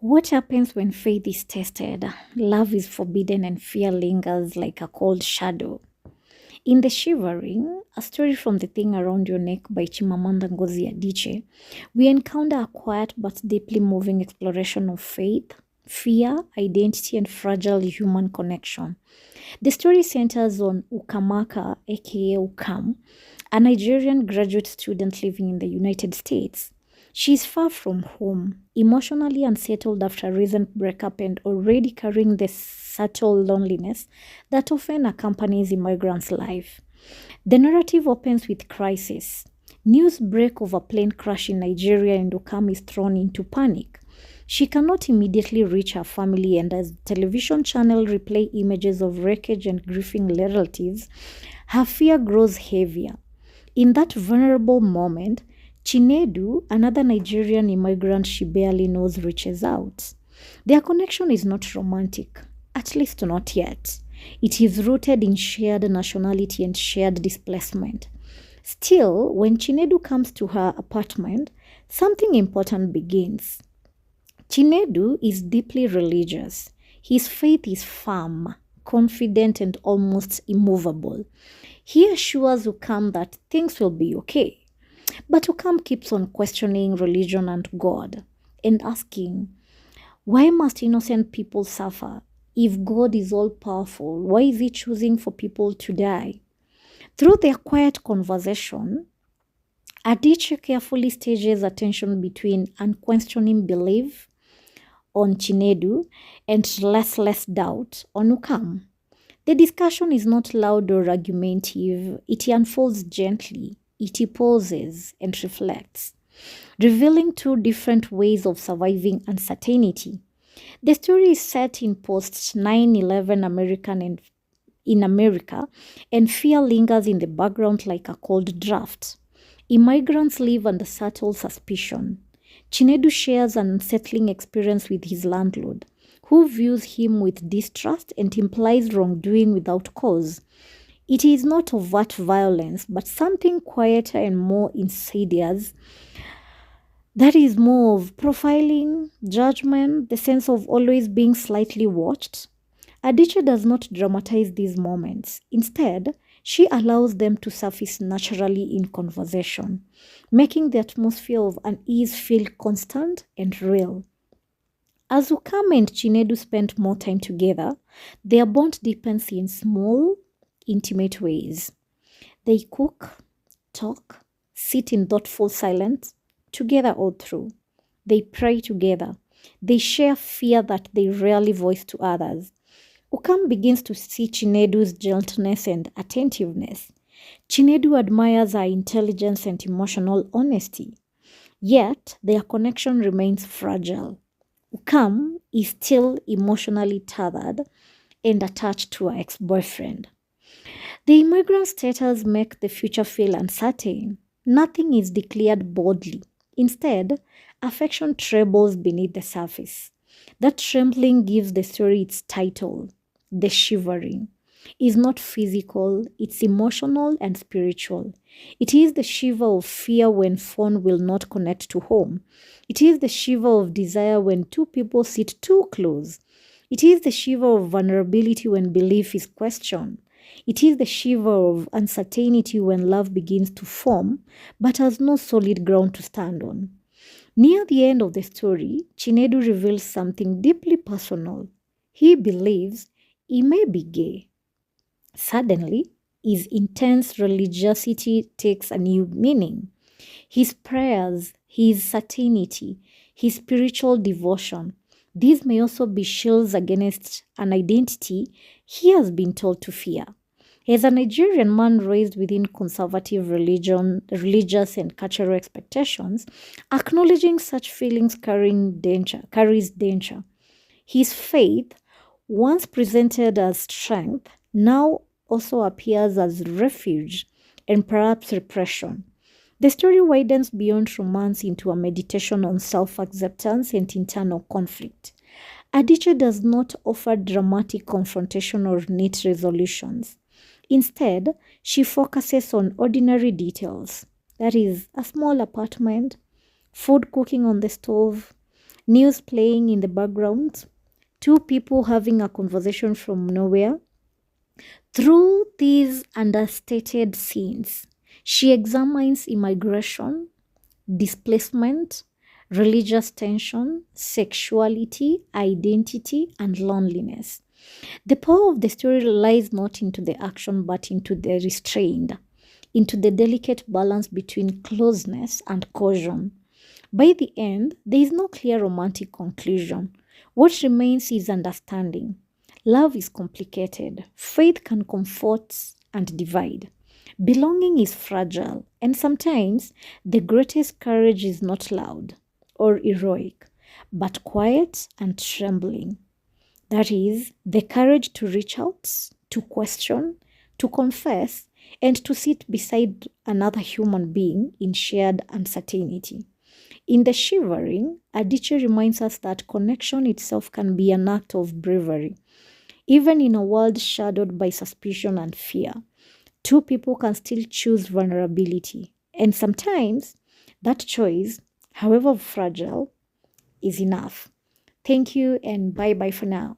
What happens when faith is tested? Love is forbidden and fear lingers like a cold shadow. In The Shivering, a story from The Thing Around Your Neck by Chimamanda Ngozi Adichie, we encounter a quiet but deeply moving exploration of faith, fear, identity, and fragile human connection. The story centers on Ukamaka, aka Ukam, a Nigerian graduate student living in the United States. She is far from home, emotionally unsettled after a recent breakup and already carrying the subtle loneliness that often accompanies immigrants' life. The narrative opens with crisis. News break of a plane crash in Nigeria and Ukam is thrown into panic. She cannot immediately reach her family, and as the television channel replay images of wreckage and grieving relatives, her fear grows heavier. In that vulnerable moment, Chinedu, another Nigerian immigrant she barely knows, reaches out. Their connection is not romantic, at least not yet. It is rooted in shared nationality and shared displacement. Still, when Chinedu comes to her apartment, something important begins. Chinedu is deeply religious. His faith is firm, confident, and almost immovable. He assures Ukam that things will be okay. But Ukam keeps on questioning religion and God and asking, why must innocent people suffer? If God is all powerful, why is he choosing for people to die? Through their quiet conversation, Adichie carefully stages a tension between unquestioning belief on Chinedu and restless doubt on Ukam. The discussion is not loud or argumentative, it unfolds gently. It pauses and reflects, revealing two different ways of surviving uncertainty. The story is set in post 9/11 in America, and fear lingers in the background like a cold draft. Immigrants live under subtle suspicion. Chinedu shares an unsettling experience with his landlord, who views him with distrust and implies wrongdoing without cause. It is not overt violence, but something quieter and more insidious. That is more of profiling, judgment, the sense of always being slightly watched. Adichie does not dramatize these moments. Instead, she allows them to surface naturally in conversation, making the atmosphere of unease feel constant and real. As Ukam and Chinedu spend more time together, their bond deepens in small, intimate ways. They cook, talk, sit in thoughtful silence together all through. They pray together. They share fear that they rarely voice to others. Ukam begins to see Chinedu's gentleness and attentiveness. Chinedu admires her intelligence and emotional honesty. Yet, their connection remains fragile. Ukam is still emotionally tethered and attached to her ex-boyfriend. The immigrant status make the future feel uncertain. Nothing is declared boldly. Instead, affection trembles beneath the surface. That trembling gives the story its title, The Shivering. Is not physical, it's emotional and spiritual. It is the shiver of fear when phone will not connect to home. It is the shiver of desire when two people sit too close. It is the shiver of vulnerability when belief is questioned. It is the shiver of uncertainty when love begins to form but has no solid ground to stand on. Near the end of the story, Chinedu reveals something deeply personal. He believes he may be gay. Suddenly, his intense religiosity takes a new meaning. His prayers, his certainty, his spiritual devotion, these may also be shields against an identity he has been told to fear. As a Nigerian man raised within conservative religious and cultural expectations, acknowledging such feelings carries danger. His faith, once presented as strength, now also appears as refuge and perhaps repression. The story widens beyond romance into a meditation on self-acceptance and internal conflict. Adichie does not offer dramatic confrontation or neat resolutions. Instead, she focuses on ordinary details. That is, a small apartment, food cooking on the stove, news playing in the background, two people having a conversation from nowhere. Through these understated scenes, she examines immigration, displacement, religious tension, sexuality, identity, and loneliness. The power of the story lies not into the action but into the restraint, into the delicate balance between closeness and caution. By the end, there is no clear romantic conclusion. What remains is understanding. Love is complicated. Faith can comfort and divide. Belonging is fragile, and sometimes the greatest courage is not loud or heroic, but quiet and trembling. That is, the courage to reach out, to question, to confess, and to sit beside another human being in shared uncertainty. In the Shivering, Adichie reminds us that connection itself can be an act of bravery. Even in a world shadowed by suspicion and fear, two people can still choose vulnerability. And sometimes that choice, however fragile, is enough. Thank you and bye bye for now.